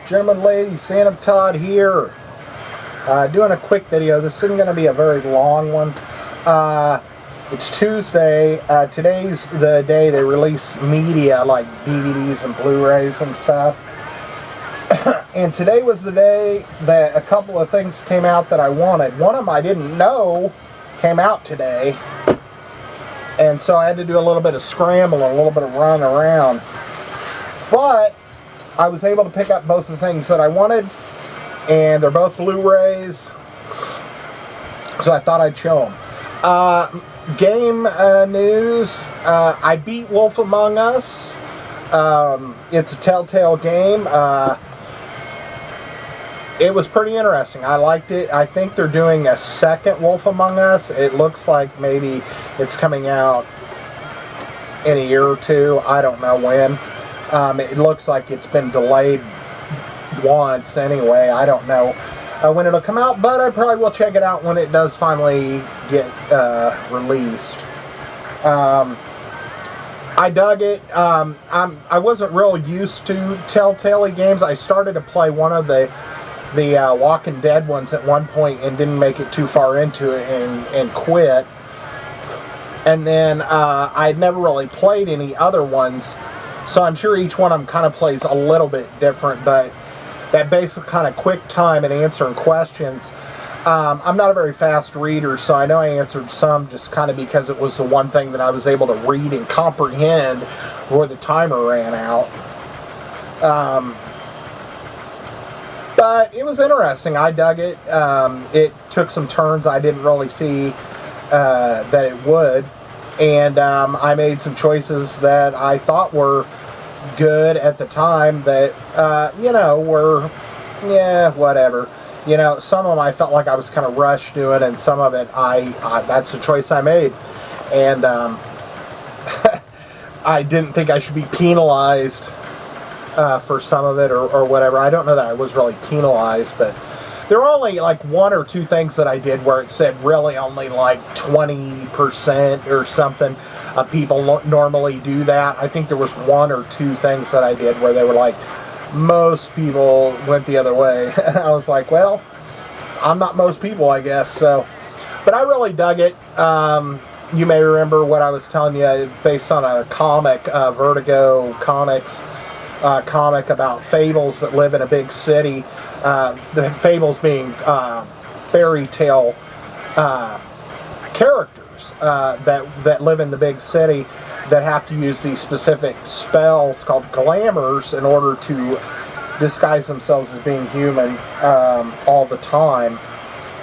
Gentlemen, ladies, Sandamtod here. Doing a quick video. This isn't going to be a very long one. It's Tuesday. Today's the day they release media like DVDs and Blu-rays and stuff. And today was the day that a couple of things came out that I wanted. One of them I didn't know came out today. And so I had to do a little bit of scrambling, a little bit of running around. But I was able to pick up both the things that I wanted, and they're both Blu-rays, so I thought I'd show them. Game news, I beat Wolf Among Us. It's a Telltale game. It was pretty interesting. I liked it. I think they're doing a second Wolf Among Us. It looks like maybe it's coming out in a year or two. I don't know when. It looks like it's been delayed once anyway. I don't know when it'll come out, but I probably will check it out when it does finally get released. I dug it. I wasn't real used to Telltale games. I started to play one of the Walking Dead ones at one point and didn't make it too far into it and quit. And then I'd never really played any other ones. So I'm sure each one of them kind of plays a little bit different, but that basic kind of quick time and answering questions. I'm not a very fast reader, so I know I answered some just kind of because it was the one thing that I was able to read and comprehend before the timer ran out. But it was interesting. I dug it. It took some turns I didn't really see that it would. And I made some choices that I thought were good at the time that, were, whatever. Some of them I felt like I was kind of rushed doing, and some of it, that's a choice I made. And I didn't think I should be penalized for some of it or whatever. I don't know that I was really penalized, but there were only like one or two things that I did where it said really only like 20% or something of people normally do that. I think there was one or two things that I did where they were like, most people went the other way. I was like, well, I'm not most people, I guess. So, but I really dug it. You may remember what I was telling you. It's based on a comic, Vertigo Comics comic about fables that live in a big city. The fables being fairy tale characters that live in the big city that have to use these specific spells called glamours in order to disguise themselves as being human all the time.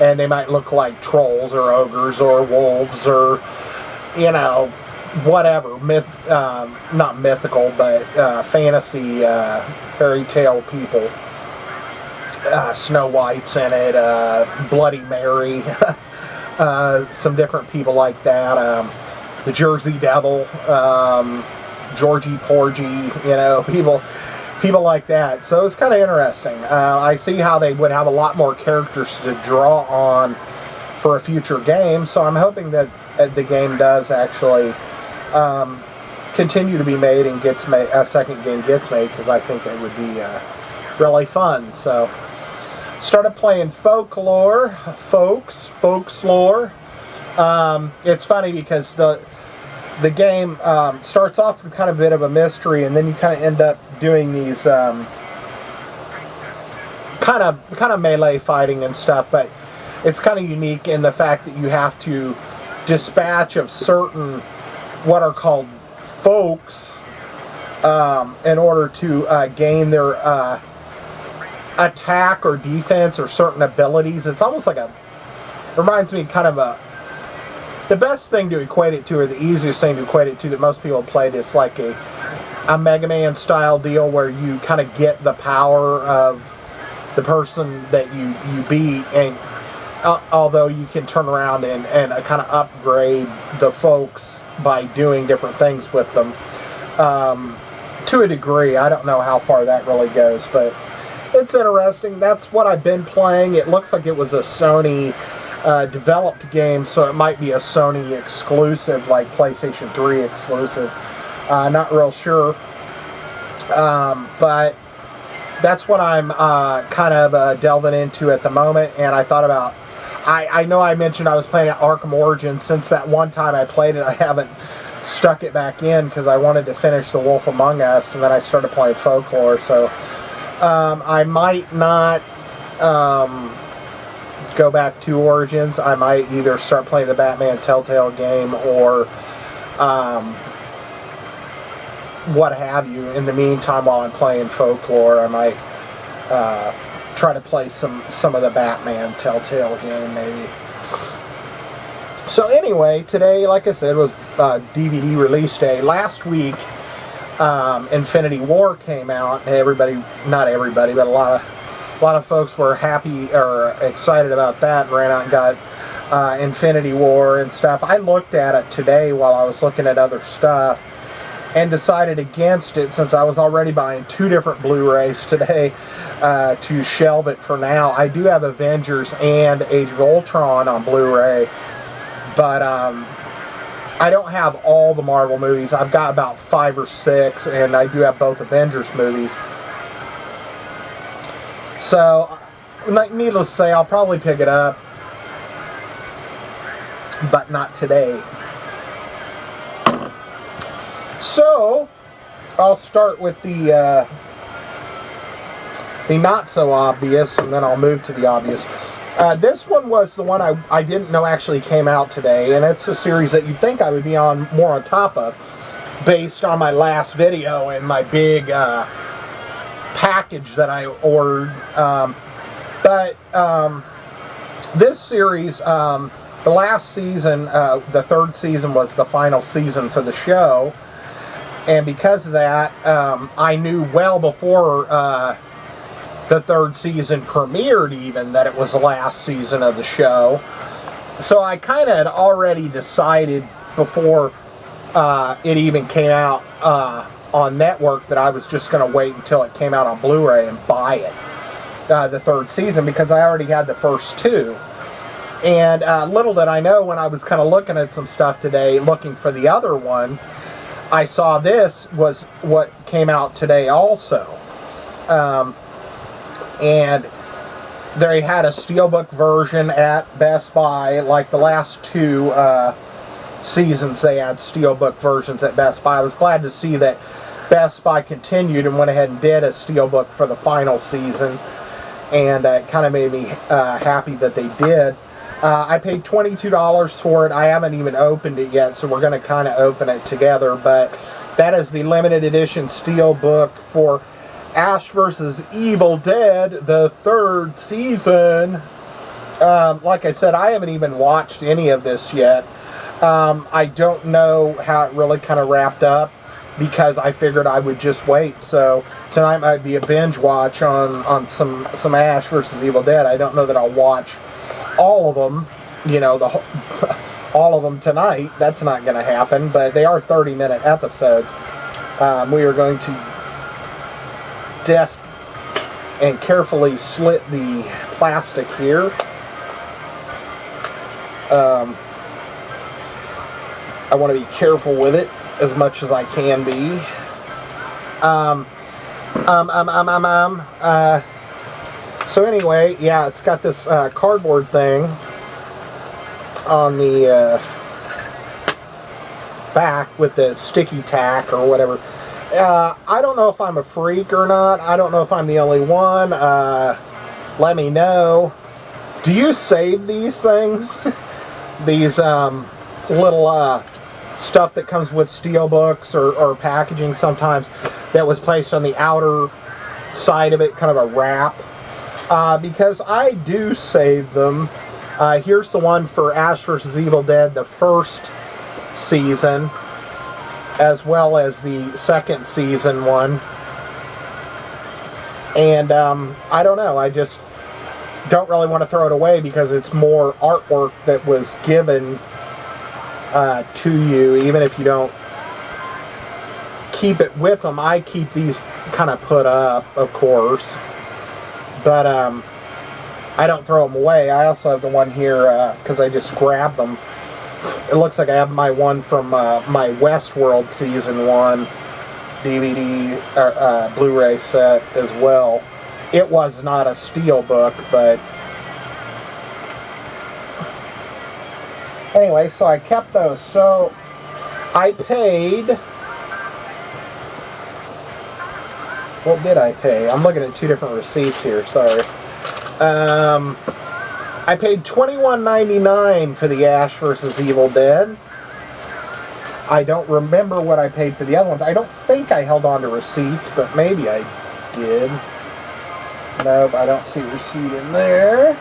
And they might look like trolls or ogres or wolves or, whatever, not mythical, but fantasy fairy tale people. Snow White's in it, Bloody Mary, some different people like that, the Jersey Devil, Georgie Porgy, people like that. So it's kind of interesting. I see how they would have a lot more characters to draw on for a future game, so I'm hoping that the game does actually continue to be made and gets made, a second game gets made, because I think it would be really fun. So started playing Folklore. It's funny because the game starts off with kind of a bit of a mystery, and then you kind of end up doing these kind of melee fighting and stuff. But it's kind of unique in the fact that you have to dispatch of certain what are called folks in order to gain their attack or defense or certain abilities. It's almost like reminds me kind of the best thing to equate it to, or the easiest thing to equate it to that most people have played, is like a Mega Man style deal where you kind of get the power of the person that you beat, and although you can turn around and kind of upgrade the folks by doing different things with them to a degree. I don't know how far that really goes, but it's interesting. That's what I've been playing. It looks like it was a Sony developed game, so it might be a Sony exclusive, like PlayStation 3 exclusive. Not real sure. But that's what I'm kind of delving into at the moment. And I thought about, I know I mentioned I was playing at Arkham Origins. Since that one time I played it, I haven't stuck it back in because I wanted to finish The Wolf Among Us, and then I started playing Folklore. So I might not go back to Origins. I might either start playing the Batman Telltale game or what have you. In the meantime, while I'm playing Folklore, I might try to play some of the Batman Telltale game, maybe. So anyway, today, like I said, was DVD release day. Last week, Infinity War came out, and everybody, not everybody, but a lot of folks were happy or excited about that, and ran out and got Infinity War and stuff. I looked at it today while I was looking at other stuff and decided against it, since I was already buying 2 different Blu-rays today, to shelve it for now. I do have Avengers and Age of Ultron on Blu-ray, but I don't have all the Marvel movies. I've got about 5 or 6, and I do have both Avengers movies. So, needless to say, I'll probably pick it up, but not today. So, I'll start with the not so obvious, and then I'll move to the obvious. This one was the one I didn't know actually came out today, and it's a series that you'd think I would be more on top of, based on my last video and my big package that I ordered. But this series, the last season, the 3rd season was the final season for the show, and because of that, I knew well before the 3rd season premiered even that it was the last season of the show. So I kind of had already decided before it even came out on network that I was just going to wait until it came out on Blu-ray and buy it, the 3rd season, because I already had the first 2. And little did I know, when I was kind of looking at some stuff today, looking for the other one, I saw this was what came out today also. And they had a steelbook version at Best Buy. Like the last 2 seasons, they had steelbook versions at Best Buy. I was glad to see that Best Buy continued and went ahead and did a steelbook for the final season, and it kind of made me happy that they did. I paid $22 for it. I haven't even opened it yet, so we're going to kind of open it together. But that is the limited edition steelbook for Ash vs. Evil Dead, the 3rd season. Like I said, I haven't even watched any of this yet. I don't know how it really kind of wrapped up, because I figured I would just wait. So tonight might be a binge watch on some Ash vs. Evil Dead. I don't know that I'll watch all of them, you know, all of them tonight. That's not going to happen, but they are 30-minute episodes. We are going to deft and carefully slit the plastic here. I want to be careful with it as much as I can be. So anyway, yeah, it's got this cardboard thing on the back with the sticky tack or whatever. I don't know if I'm a freak or not. I don't know if I'm the only one. Let me know. Do you save these things? These little stuff that comes with steelbooks or packaging sometimes, that was placed on the outer side of it, kind of a wrap. Because I do save them. Here's the one for Ash vs. Evil Dead, the 1st season, as well as the 2nd season one. And I don't know, I just don't really want to throw it away, because it's more artwork that was given to you, even if you don't keep it with them. I keep these kind of put up, of course, but I don't throw them away. I also have the one here because I just grabbed them. It looks like I have my one from my Westworld season 1 DVD Blu-ray set as well. It was not a steelbook, but anyway, so I kept those. So I paid, what did I pay? I'm looking at two different receipts here, sorry. I paid $21.99 for the Ash vs. Evil Dead. I don't remember what I paid for the other ones. I don't think I held on to receipts, but maybe I did. Nope, I don't see a receipt in there.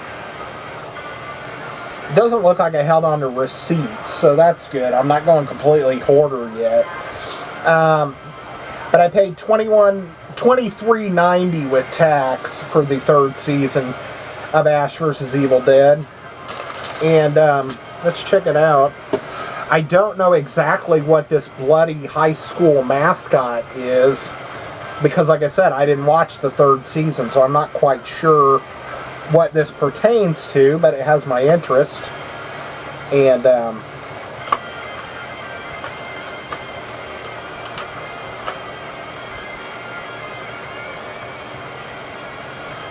It doesn't look like I held on to receipts, so that's good. I'm not going completely hoarder yet. But I paid $23.90 with tax for the third season of Ash vs. Evil Dead. And let's check it out. I don't know exactly what this bloody high school mascot is, because like I said, I didn't watch the third season, so I'm not quite sure what this pertains to, but it has my interest. And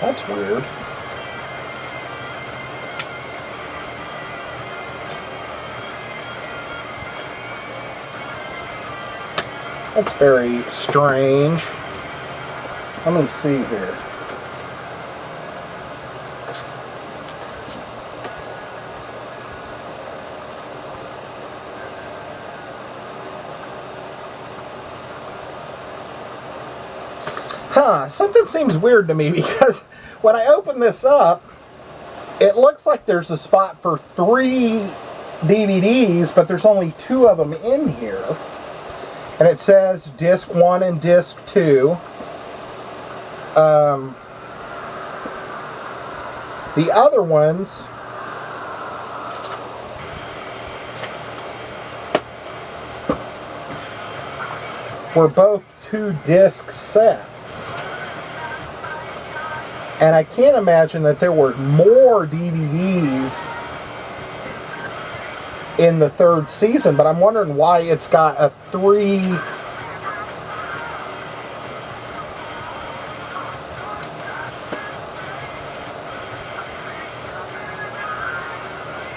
that's weird. That's very strange. Let me see here. Something seems weird to me, because when I open this up, it looks like there's a spot for 3 DVDs, but there's only 2 of them in here. And it says disc 1 and disc 2. The other ones were both 2 disc sets. And I can't imagine that there were more DVDs in the third season, but I'm wondering why it's got a 3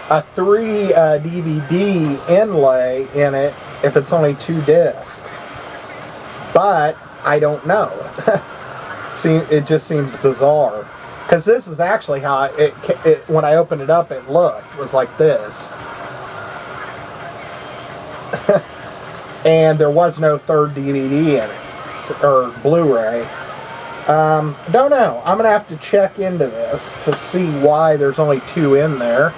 DVD inlay in it if it's only 2 discs. But I don't know. See, it just seems bizarre, because this is actually how it when I opened it up, it looked. It was like this. And there was no third DVD in it, or Blu-ray. Don't know. I'm gonna have to check into this to see why there's only 2 in there.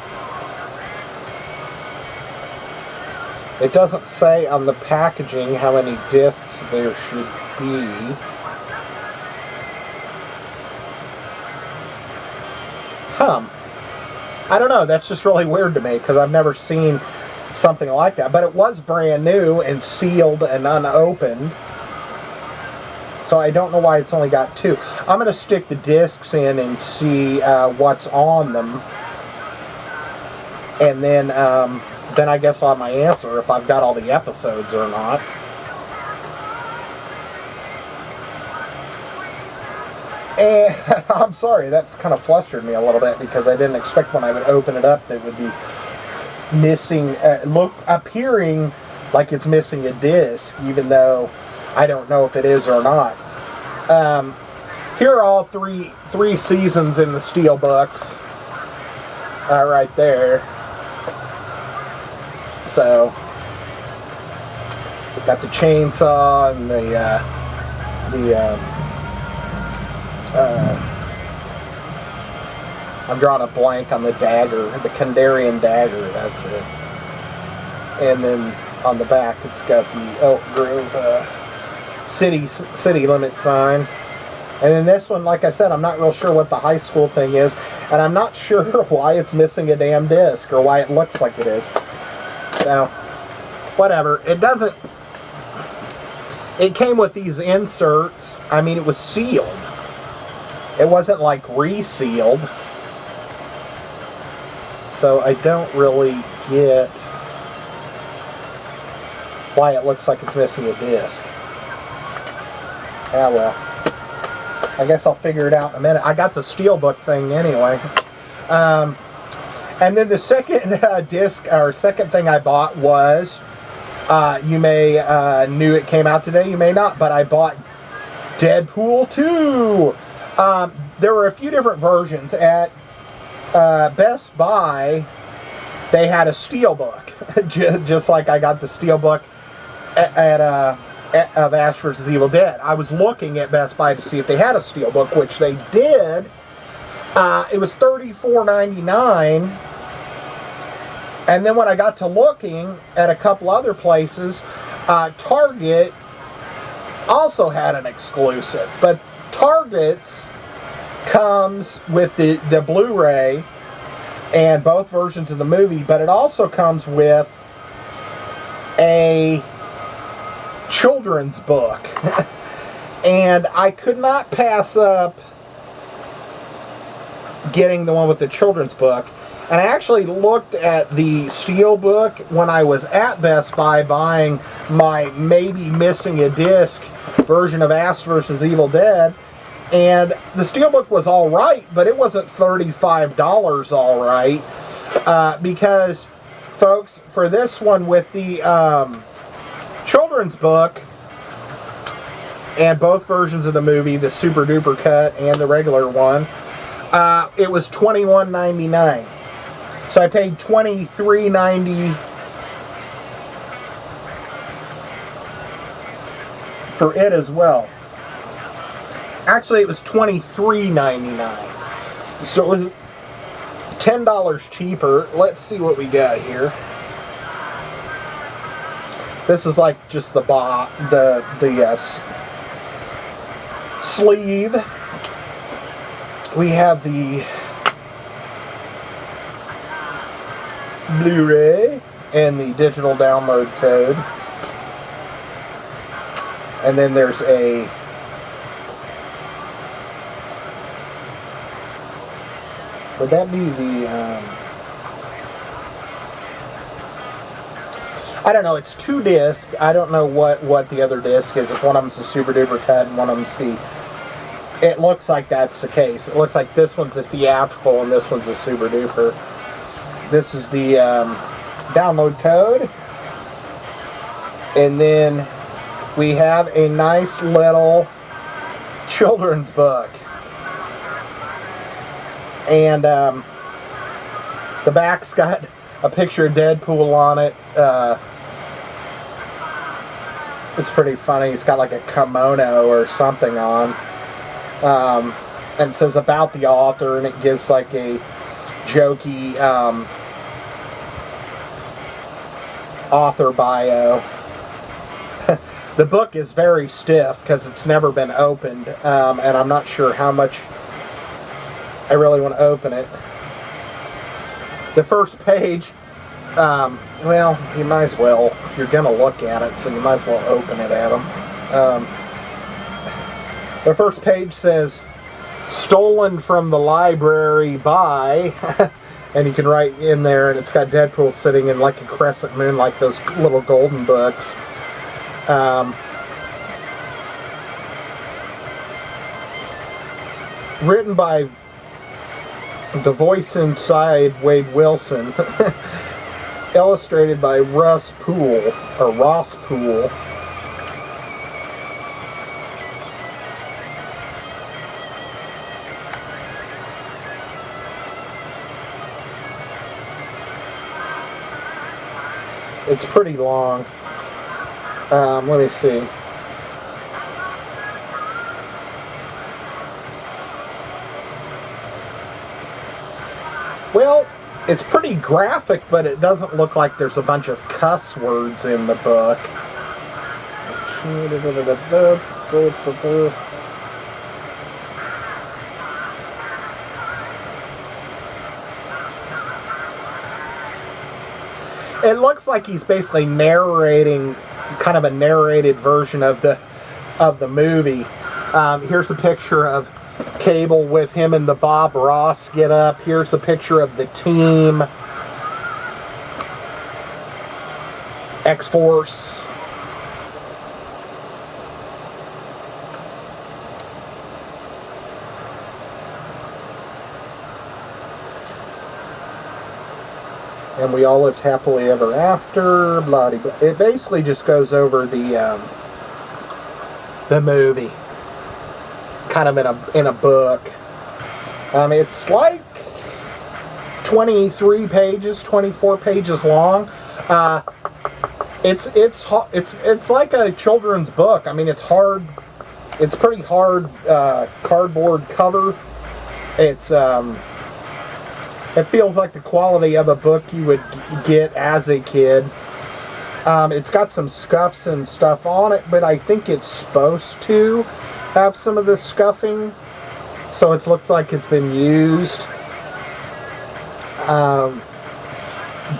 It doesn't say on the packaging how many discs there should be. I don't know. That's just really weird to me, because I've never seen something like that. But it was brand new and sealed and unopened. So I don't know why it's only got 2. I'm going to stick the discs in and see what's on them. And then I guess I'll have my answer if I've got all the episodes or not. And I'm sorry, that kind of flustered me a little bit, because I didn't expect when I would open it up that it would be missing, appearing like it's missing a disc, even though I don't know if it is or not. Here are all three seasons in the steelbooks, right there. So we've got the chainsaw and I'm drawing a blank on the dagger, the Kandarian dagger, that's it. And then on the back it's got the Elk Grove city limit sign. And then this one, like I said, I'm not real sure what the high school thing is, and I'm not sure why it's missing a damn disc, or why it looks like it is. So, whatever. It came with these inserts. I mean, it was sealed. It wasn't like resealed. So I don't really get why it looks like it's missing a disc. Ah, well. I guess I'll figure it out in a minute. I got the Steelbook thing anyway. And then the second disc, or second thing I bought was, you may knew it came out today, you may not, but I bought Deadpool 2. There were a few different versions. At Best Buy, they had a Steelbook, just like I got the Steelbook of Ash vs. Evil Dead. I was looking at Best Buy to see if they had a Steelbook, which they did. It was $34.99. And then when I got to looking at a couple other places, Target also had an exclusive. But Target's comes with the Blu-ray and both versions of the movie, but it also comes with a children's book. And I could not pass up getting the one with the children's book. And I actually looked at the Steelbook when I was at Best Buy buying my maybe missing a disc version of Ash vs. Evil Dead. And the Steelbook was all right, but it wasn't $35 all right. Because, folks, for this one with the children's book and both versions of the movie, the Super Duper cut and the regular one, it was $21.99. So I paid $23.90 for it as well. Actually, it was $23.99. So it was $10 cheaper. Let's see what we got here. This is like just the sleeve. We have the Blu-ray and the digital download code. And then there's a would that be the I don't know, it's 2 discs. I don't know what the other disc is. If one of them's the Super Duper cut and one of them's the, it looks like that's the case. It looks like this one's a theatrical and this one's a Super Duper. This is the download code. And then we have a nice little children's book. And the back's got a picture of Deadpool on it. It's pretty funny. He's got like a kimono or something on. And it says about the author, and it gives like a jokey author bio. The book is very stiff because it's never been opened, and I'm not sure how much I really want to open it. The first page, well, you might as well, you're going to look at it, so you might as well open it at them. The first page says, stolen from the library by, and you can write in there, and it's got Deadpool sitting in like a crescent moon, like those little golden books. Written by the voice inside Wade Wilson. Illustrated by Ross Poole. It's pretty long. Let me see. Well, it's pretty graphic, but it doesn't look like there's a bunch of cuss words in the book. It looks like he's basically narrating, kind of a narrated version of the movie. Here's a picture of Cable with him and the Bob Ross get up. Here's a picture of the team. X-Force. and we all lived happily ever after, blah, blah, blah. It basically just goes over the movie, kind of in a book. It's like 23 pages, 24 pages long. It's like a children's book. I mean, it's hard. It's pretty hard cardboard cover. It's it feels like the quality of a book you would get as a kid. It's got some scuffs and stuff on it, but I think it's supposed to have some of the scuffing, so it looks like it's been used.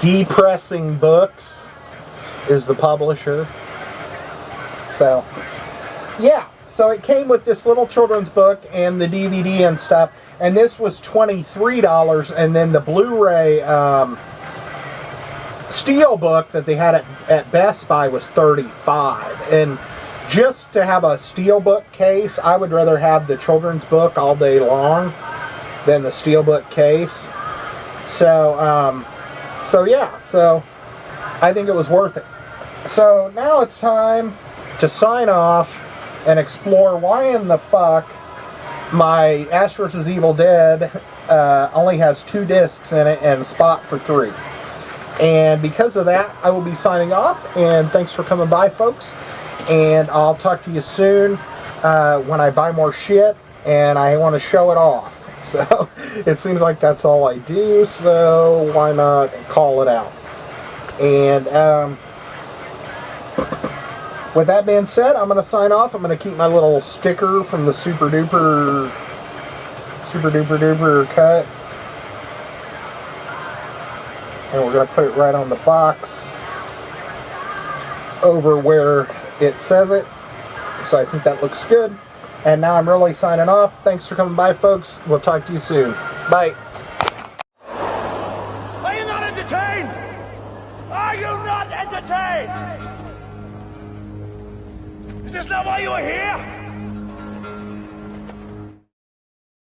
Depressing Books is the publisher. So, yeah. So it came with this little children's book and the DVD and stuff. And this was $23. And then the Blu-ray Steelbook that they had at Best Buy was $35. And just to have a Steelbook case, I would rather have the children's book all day long than the Steelbook case. So, yeah, so I think it was worth it. So now it's time to sign off and explore why in the fuck my Ash vs. Evil Dead only has 2 discs in it and a spot for 3. And because of that, I will be signing off, and thanks for coming by, folks. And I'll talk to you soon when I buy more shit and I want to show it off. So it seems like that's all I do, so why not call it out? And with that being said, I'm going to sign off. I'm going to keep my little sticker from the super duper cut. And we're going to put it right on the box over where it says it. So I think that looks good. And now I'm really signing off. Thanks for coming by, folks. We'll talk to you soon. Bye. Are you not entertained? Are you not entertained? Is this not why you are here?